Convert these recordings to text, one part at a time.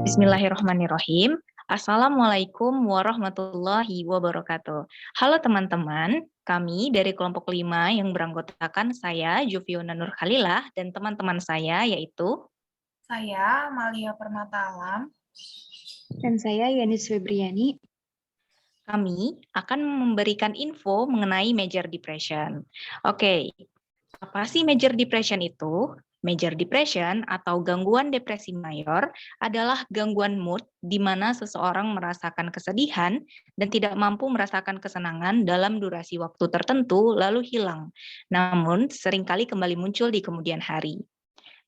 Bismillahirrahmanirrahim. Assalamualaikum warahmatullahi wabarakatuh. Halo teman-teman, kami dari kelompok 5 yang beranggotakan saya, Juviona Nur Khalilah, dan teman-teman saya yaitu Saya Malia Permata Alam. Dan saya Yanis Febriani. Kami akan memberikan info mengenai major depression. Oke, apa sih major depression itu? Major depression atau gangguan depresi mayor adalah gangguan mood di mana seseorang merasakan kesedihan dan tidak mampu merasakan kesenangan dalam durasi waktu tertentu lalu hilang, namun seringkali kembali muncul di kemudian hari.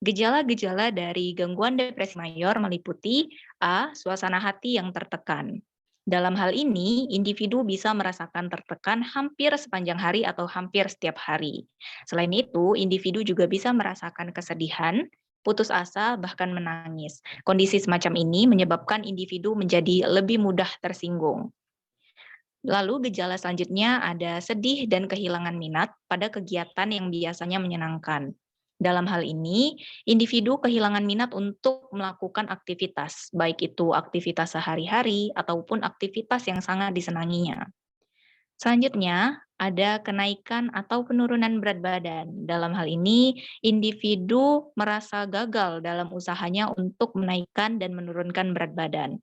Gejala-gejala dari gangguan depresi mayor meliputi A. Suasana hati yang tertekan. Dalam hal ini, individu bisa merasakan tertekan hampir sepanjang hari atau hampir setiap hari. Selain itu, individu juga bisa merasakan kesedihan, putus asa, bahkan menangis. Kondisi semacam ini menyebabkan individu menjadi lebih mudah tersinggung. Lalu gejala selanjutnya ada sedih dan kehilangan minat pada kegiatan yang biasanya menyenangkan. Dalam hal ini, individu kehilangan minat untuk melakukan aktivitas, baik itu aktivitas sehari-hari ataupun aktivitas yang sangat disenanginya. Selanjutnya, ada kenaikan atau penurunan berat badan. Dalam hal ini, individu merasa gagal dalam usahanya untuk menaikkan dan menurunkan berat badan.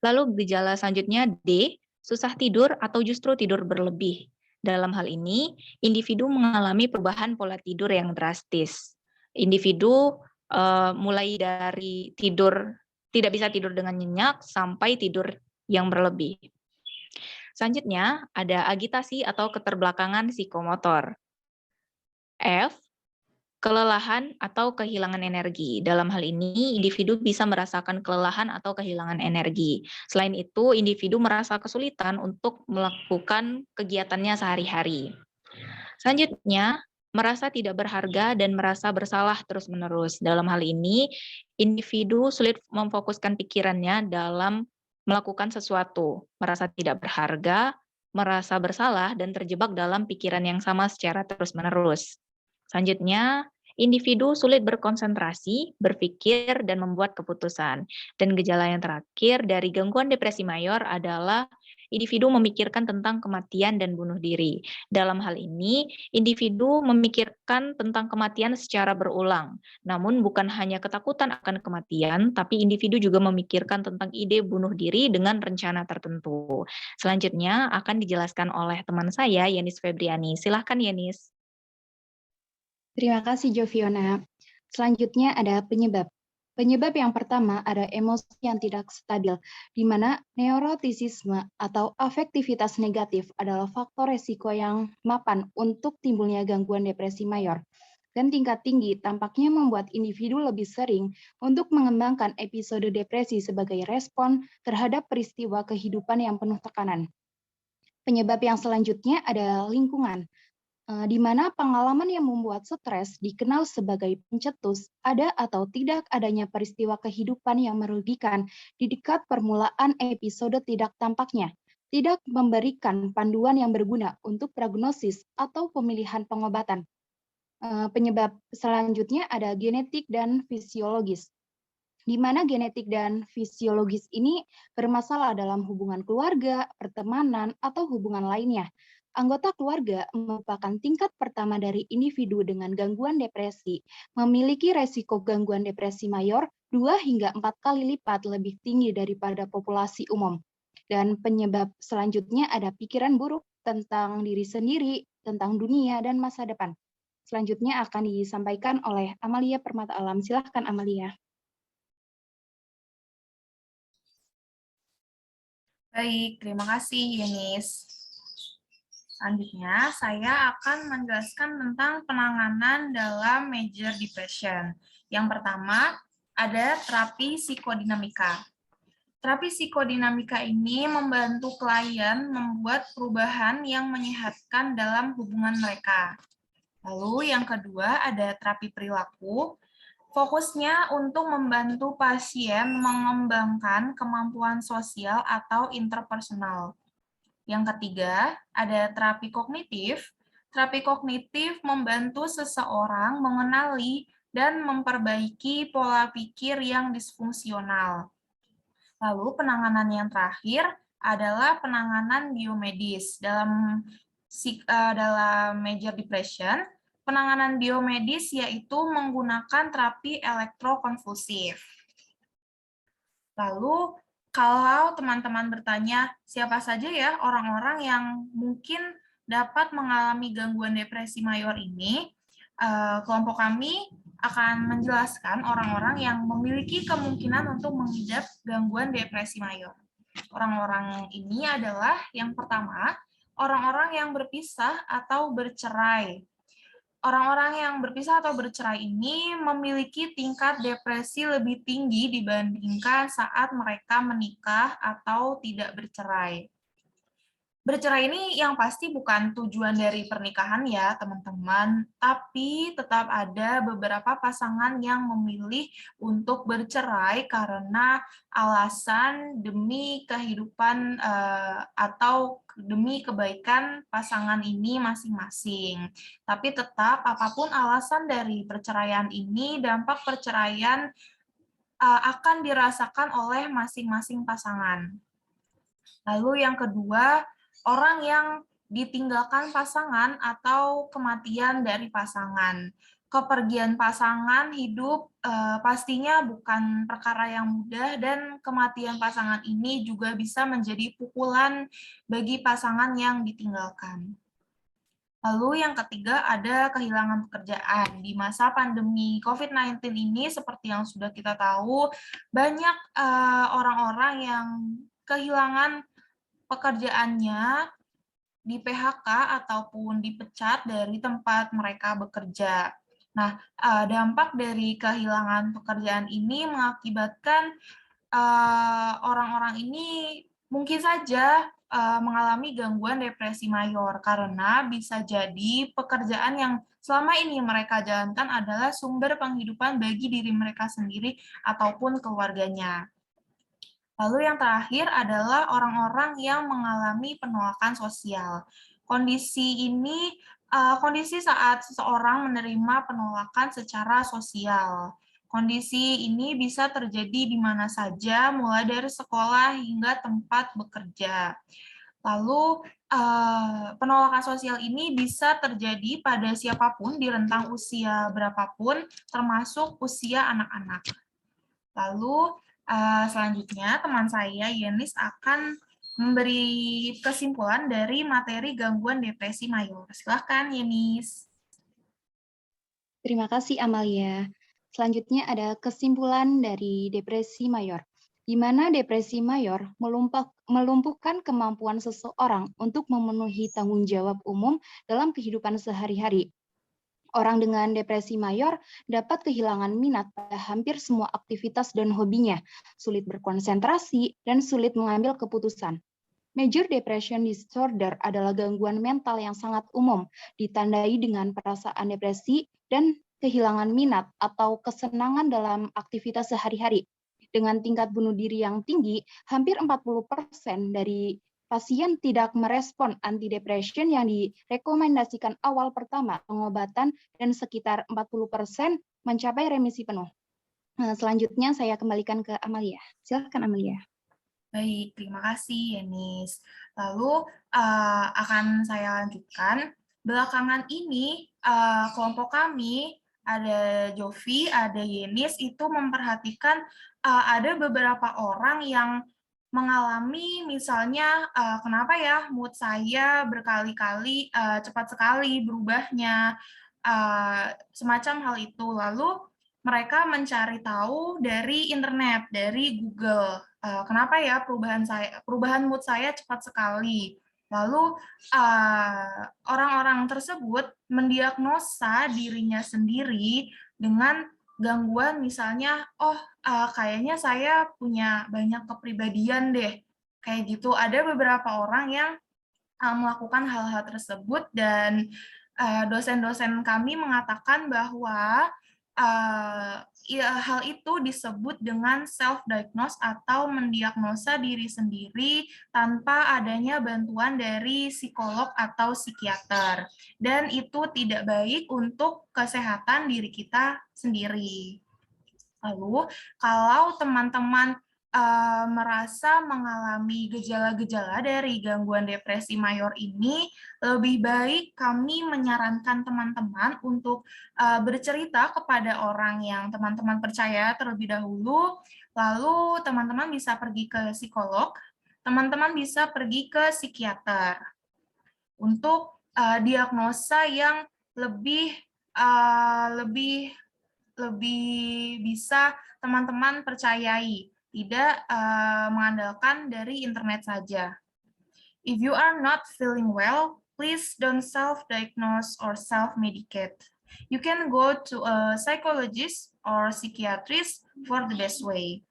Lalu gejala selanjutnya D, susah tidur atau justru tidur berlebih. Dalam hal ini, individu mengalami perubahan pola tidur yang drastis. Individu mulai dari tidur tidak bisa tidur dengan nyenyak sampai tidur yang berlebih. Selanjutnya, ada agitasi atau keterbelakangan psikomotor. F, kelelahan atau kehilangan energi. Dalam hal ini, individu bisa merasakan kelelahan atau kehilangan energi. Selain itu, individu merasa kesulitan untuk melakukan kegiatannya sehari-hari. Selanjutnya, merasa tidak berharga dan merasa bersalah terus-menerus. Dalam hal ini, individu sulit memfokuskan pikirannya dalam melakukan sesuatu, merasa tidak berharga, merasa bersalah, dan terjebak dalam pikiran yang sama secara terus-menerus. Selanjutnya, individu sulit berkonsentrasi, berpikir, dan membuat keputusan. Dan gejala yang terakhir dari gangguan depresi mayor adalah individu memikirkan tentang kematian dan bunuh diri. Dalam hal ini, individu memikirkan tentang kematian secara berulang. Namun bukan hanya ketakutan akan kematian, tapi individu juga memikirkan tentang ide bunuh diri dengan rencana tertentu. Selanjutnya akan dijelaskan oleh teman saya, Yanis Febriani. Silahkan, Yanis. Terima kasih, Joviona. Selanjutnya ada penyebab. Penyebab yang pertama ada emosi yang tidak stabil, di mana neurotisisme atau afektivitas negatif adalah faktor resiko yang mapan untuk timbulnya gangguan depresi mayor. Dan tingkat tinggi tampaknya membuat individu lebih sering untuk mengembangkan episode depresi sebagai respon terhadap peristiwa kehidupan yang penuh tekanan. Penyebab yang selanjutnya adalah lingkungan, di mana pengalaman yang membuat stres dikenal sebagai pencetus, ada atau tidak adanya peristiwa kehidupan yang merugikan di dekat permulaan episode tidak tampaknya, tidak memberikan panduan yang berguna untuk prognosis atau pemilihan pengobatan. Penyebab selanjutnya ada genetik dan fisiologis, di mana genetik dan fisiologis ini bermasalah dalam hubungan keluarga, pertemanan, atau hubungan lainnya. Anggota keluarga merupakan tingkat pertama dari individu dengan gangguan depresi, memiliki resiko gangguan depresi mayor 2 hingga 4 kali lipat lebih tinggi daripada populasi umum. Dan penyebab selanjutnya ada pikiran buruk tentang diri sendiri, tentang dunia, dan masa depan. Selanjutnya akan disampaikan oleh Amalia Permata Alam. Silahkan, Amalia. Baik, terima kasih Yunis. Selanjutnya, saya akan menjelaskan tentang penanganan dalam major depression. Yang pertama, ada terapi psikodinamika. Terapi psikodinamika ini membantu klien membuat perubahan yang menyehatkan dalam hubungan mereka. Lalu yang kedua, ada terapi perilaku. Fokusnya untuk membantu pasien mengembangkan kemampuan sosial atau interpersonal. Yang ketiga, ada terapi kognitif. Terapi kognitif membantu seseorang mengenali dan memperbaiki pola pikir yang disfungsional. Lalu penanganan yang terakhir adalah penanganan biomedis. Dalam major depression, penanganan biomedis yaitu menggunakan terapi elektrokonvulsif. Lalu kalau teman-teman bertanya, siapa saja ya orang-orang yang mungkin dapat mengalami gangguan depresi mayor ini, kelompok kami akan menjelaskan orang-orang yang memiliki kemungkinan untuk mengidap gangguan depresi mayor. Orang-orang ini adalah yang pertama, orang-orang yang berpisah atau bercerai. Orang-orang yang berpisah atau bercerai ini memiliki tingkat depresi lebih tinggi dibandingkan saat mereka menikah atau tidak bercerai. Bercerai ini yang pasti bukan tujuan dari pernikahan ya, teman-teman, tapi tetap ada beberapa pasangan yang memilih untuk bercerai karena alasan demi kehidupan atau demi kebaikan pasangan ini masing-masing. Tapi tetap apapun alasan dari perceraian ini, dampak perceraian akan dirasakan oleh masing-masing pasangan. Lalu yang kedua, orang yang ditinggalkan pasangan atau kematian dari pasangan. Kepergian pasangan hidup pastinya bukan perkara yang mudah dan kematian pasangan ini juga bisa menjadi pukulan bagi pasangan yang ditinggalkan. Lalu yang ketiga ada kehilangan pekerjaan. Di masa pandemi COVID-19 ini seperti yang sudah kita tahu, banyak orang-orang yang kehilangan pekerjaannya di PHK ataupun dipecat dari tempat mereka bekerja. Nah, dampak dari kehilangan pekerjaan ini mengakibatkan orang-orang ini mungkin saja mengalami gangguan depresi mayor karena bisa jadi pekerjaan yang selama ini mereka jalankan adalah sumber penghidupan bagi diri mereka sendiri ataupun keluarganya. Lalu yang terakhir adalah orang-orang yang mengalami penolakan sosial. Kondisi ini kondisi saat seseorang menerima penolakan secara sosial. Kondisi ini bisa terjadi di mana saja, mulai dari sekolah hingga tempat bekerja. Lalu penolakan sosial ini bisa terjadi pada siapapun di rentang usia berapapun, termasuk usia anak-anak. Lalu selanjutnya teman saya Yenis akan memberi kesimpulan dari materi gangguan depresi mayor. Silakan Yenis. Terima kasih Amalia. Selanjutnya ada kesimpulan dari depresi mayor, di mana depresi mayor melumpuhkan kemampuan seseorang untuk memenuhi tanggung jawab umum dalam kehidupan sehari-hari. Orang dengan depresi mayor dapat kehilangan minat pada hampir semua aktivitas dan hobinya, sulit berkonsentrasi, dan sulit mengambil keputusan. Major depression disorder adalah gangguan mental yang sangat umum, ditandai dengan perasaan depresi dan kehilangan minat atau kesenangan dalam aktivitas sehari-hari. Dengan tingkat bunuh diri yang tinggi, hampir 40% dari pasien tidak merespon antidepresan yang direkomendasikan awal pertama pengobatan dan sekitar 40% mencapai remisi penuh. Selanjutnya saya kembalikan ke Amalia. Silakan Amalia. Baik, terima kasih Yenis. Lalu akan saya lanjutkan. Belakangan ini kelompok kami, ada Jovi, ada Yenis, itu memperhatikan ada beberapa orang yang mengalami misalnya kenapa ya mood saya berkali-kali cepat sekali berubahnya, semacam hal itu. Lalu mereka mencari tahu dari internet, dari Google. Kenapa ya perubahan mood saya cepat sekali. Lalu orang-orang tersebut mendiagnosa dirinya sendiri dengan gangguan misalnya, kayaknya saya punya banyak kepribadian deh. Kayak gitu, ada beberapa orang yang melakukan hal-hal tersebut dan dosen-dosen kami mengatakan bahwa hal itu disebut dengan self-diagnose atau mendiagnosa diri sendiri tanpa adanya bantuan dari psikolog atau psikiater. Dan itu tidak baik untuk kesehatan diri kita sendiri. Lalu, kalau teman-teman merasa mengalami gejala-gejala dari gangguan depresi mayor ini, lebih baik kami menyarankan teman-teman untuk bercerita kepada orang yang teman-teman percaya terlebih dahulu, lalu teman-teman bisa pergi ke psikolog, teman-teman bisa pergi ke psikiater untuk diagnosa yang lebih bisa teman-teman percayai, tidak mengandalkan dari internet saja. If you are not feeling well, please don't self-diagnose or self-medicate. You can go to a psychologist or psychiatrist for the best way.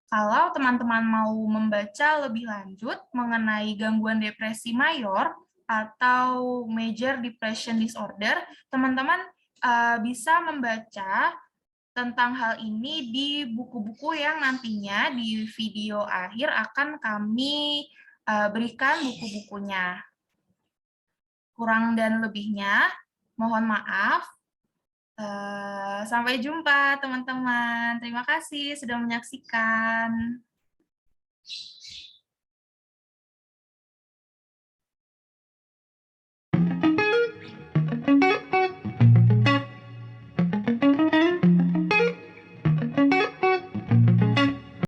Kalau teman-teman mau membaca lebih lanjut mengenai gangguan depresi mayor atau major depression disorder, teman-teman bisa membaca tentang hal ini di buku-buku yang nantinya di video akhir akan kami berikan buku-bukunya. Kurang dan lebihnya, mohon maaf. Sampai jumpa teman-teman. Terima kasih sudah menyaksikan.